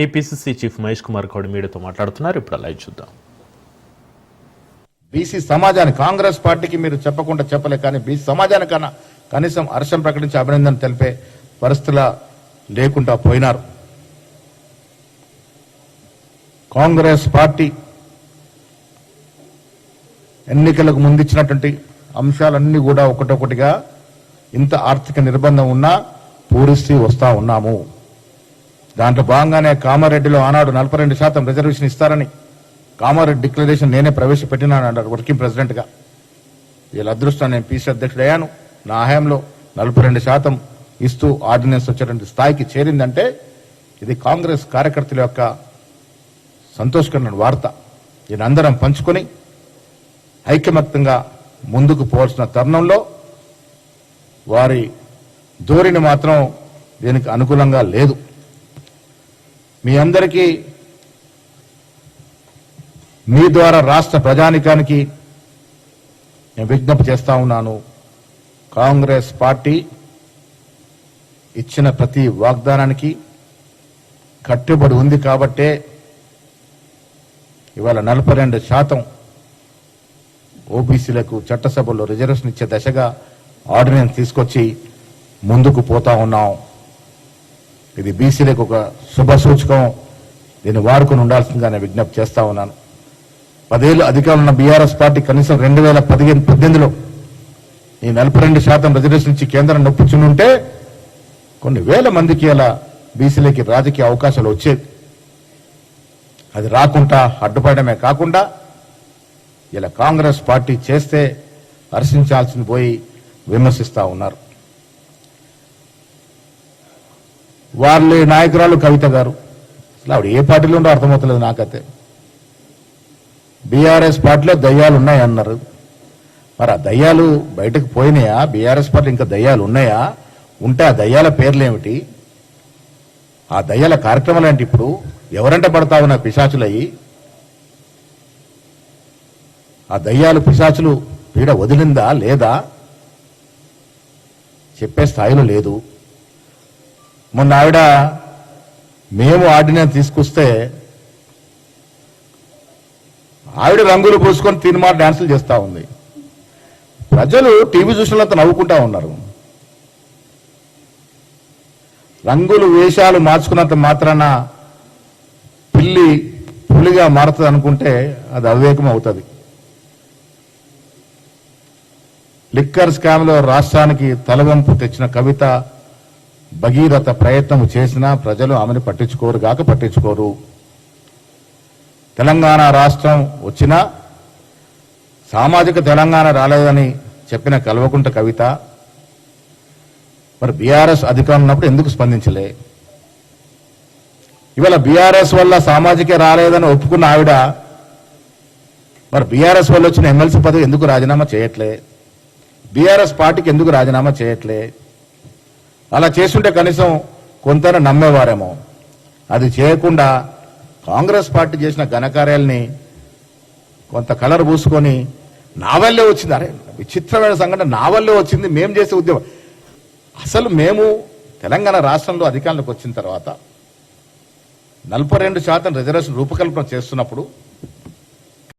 TPCC chief Mahesh Kumar Goud మీడియాతో మాట్లాడుతున్నారు. ఇప్పుడు లైవ్ చూద్దాం. బీసీ సమాజానికి కాంగ్రెస్ పార్టీకి మీరు చెప్పకుండా చెప్పలే, కానీ బీసీ సమాజానికన్నా కనీసం హర్షం ప్రకటించి అభినందన తెలిపే పరిస్థితుల లేకుండా పోయినారు. కాంగ్రెస్ పార్టీ ఎన్నికలకు ముందిచ్చినటువంటి అంశాలన్నీ కూడా ఒకటొకటిగా ఇంత ఆర్థిక నిర్బంధం ఉన్నా పూరిస్తూ వస్తా ఉన్నాము. దాంట్లో భాగంగానే కామారెడ్డిలో ఆనాడు 42% రిజర్వేషన్ ఇస్తారని కామారెడ్డి డిక్లరేషన్ నేనే ప్రవేశపెట్టినాను అన్నారు వర్కింగ్ ప్రెసిడెంట్గా. వీళ్ళ అదృష్టం నేను పీసీ అధ్యక్షుడయ్యాను. నా హయాంలో 42% ఇస్తూ ఆర్డినెన్స్ వచ్చేటువంటి స్థాయికి చేరిందంటే ఇది కాంగ్రెస్ కార్యకర్తల యొక్క సంతోషకరమైన వార్త. దీని అందరం పంచుకొని ఐకమత్యంగా ముందుకు పోవాల్సిన తరుణంలో వారి ధోరణి మాత్రం దీనికి అనుకూలంగా లేదు. మీ అందరికీ మీ ద్వారా రాష్ట్ర ప్రజానికానికి నేను విజ్ఞప్తి చేస్తా ఉన్నాను. కాంగ్రెస్ పార్టీ ఇచ్చిన ప్రతి వాగ్దానానికి కట్టుబడి ఉంది కాబట్టే ఇవాళ 42% ఓబీసీలకు చట్టసభలో రిజర్వేషన్ ఇచ్చే దశగా ఆర్డినెన్స్ తీసుకొచ్చి ముందుకు పోతా ఉన్నాం. ఇది బీసీలకు ఒక శుభ సూచకం. దీన్ని వాడుకొని ఉండాల్సిందిగా నేను విజ్ఞప్తి చేస్తా ఉన్నాను. 10 ఏళ్ళు అధికారంలో ఉన్న బీఆర్ఎస్ పార్టీ కనీసం 2018లో ఈ 42% రిజర్వేషన్ ఇచ్చి కేంద్రం నొప్పించుంటే కొన్ని వేల మందికి అలా బీసీలకి రాజకీయ అవకాశాలు వచ్చేది. అది రాకుండా అడ్డుపడమే కాకుండా ఇలా కాంగ్రెస్ పార్టీ చేస్తే హర్షించాల్సింది పోయి విమర్శిస్తా ఉన్నారు. వాళ్ళ నాయకురాలు కవిత గారు అసలు ఆవిడ ఏ పార్టీలో ఉండో అర్థమవుతలేదు నాకైతే. బీఆర్ఎస్ పార్టీలో దయ్యాలు ఉన్నాయన్నారు. మరి ఆ దయ్యాలు బయటకు పోయినాయా? బీఆర్ఎస్ పార్టీ ఇంకా దయ్యాలు ఉన్నాయా? ఉంటే ఆ దయ్యాల పేర్లు ఏమిటి? ఆ దయ్యాల కార్యక్రమాలు ఏంటి? ఇప్పుడు ఎవరంటే పడతా ఉన్నా పిశాచులయ్యి ఆ దయ్యాలు పిశాచులు పీడ వదిలిందా లేదా చెప్పే స్థాయిలో లేదు. మొన్న ఆవిడ మేము ఆర్డినెన్స్ తీసుకొస్తే ఆవిడ రంగులు పూసుకొని తీర్మాన డాన్సులు చేస్తా ఉంది. ప్రజలు టీవీ చూసినంత నవ్వుకుంటా ఉన్నారు. రంగులు వేషాలు మార్చుకున్నంత మాత్రాన పిల్లి పులిగా మారుతుంది అనుకుంటే అది అవివేకం అవుతుంది. లిక్కర్ స్కామ్ లో రాష్ట్రానికి తలవంపు తెచ్చిన కవిత భగీరథ ప్రయత్నం చేసినా ప్రజలు ఆమెను పట్టించుకోరు. తెలంగాణ రాష్ట్రం వచ్చినా సామాజిక తెలంగాణ రాలేదని చెప్పిన కల్వకుంట్ల కవిత మరి బీఆర్ఎస్ అధికారం ఉన్నప్పుడు ఎందుకు స్పందించలే? ఇవాళ బీఆర్ఎస్ వల్ల సామాజిక రాలేదని ఒప్పుకున్న ఆవిడ మరి బీఆర్ఎస్ వల్ల వచ్చిన ఎమ్మెల్సీ పదవి ఎందుకు రాజీనామా చేయట్లే? బీఆర్ఎస్ పార్టీకి ఎందుకు రాజీనామా చేయట్లే? అలా చేస్తుంటే కనీసం కొంత నమ్మేవారేమో. అది చేయకుండా కాంగ్రెస్ పార్టీ చేసిన ఘనకార్యాలని కొంత కలర్ పూసుకొని నా వల్లే వచ్చింది. అరే విచిత్రమైన సంఘటన, నా వల్లే వచ్చింది, మేము చేసే ఉద్యమం. అసలు మేము తెలంగాణ రాష్ట్రంలో అధికారంలోకి వచ్చిన తర్వాత 42% రిజర్వేషన్ రూపకల్పన చేస్తున్నప్పుడు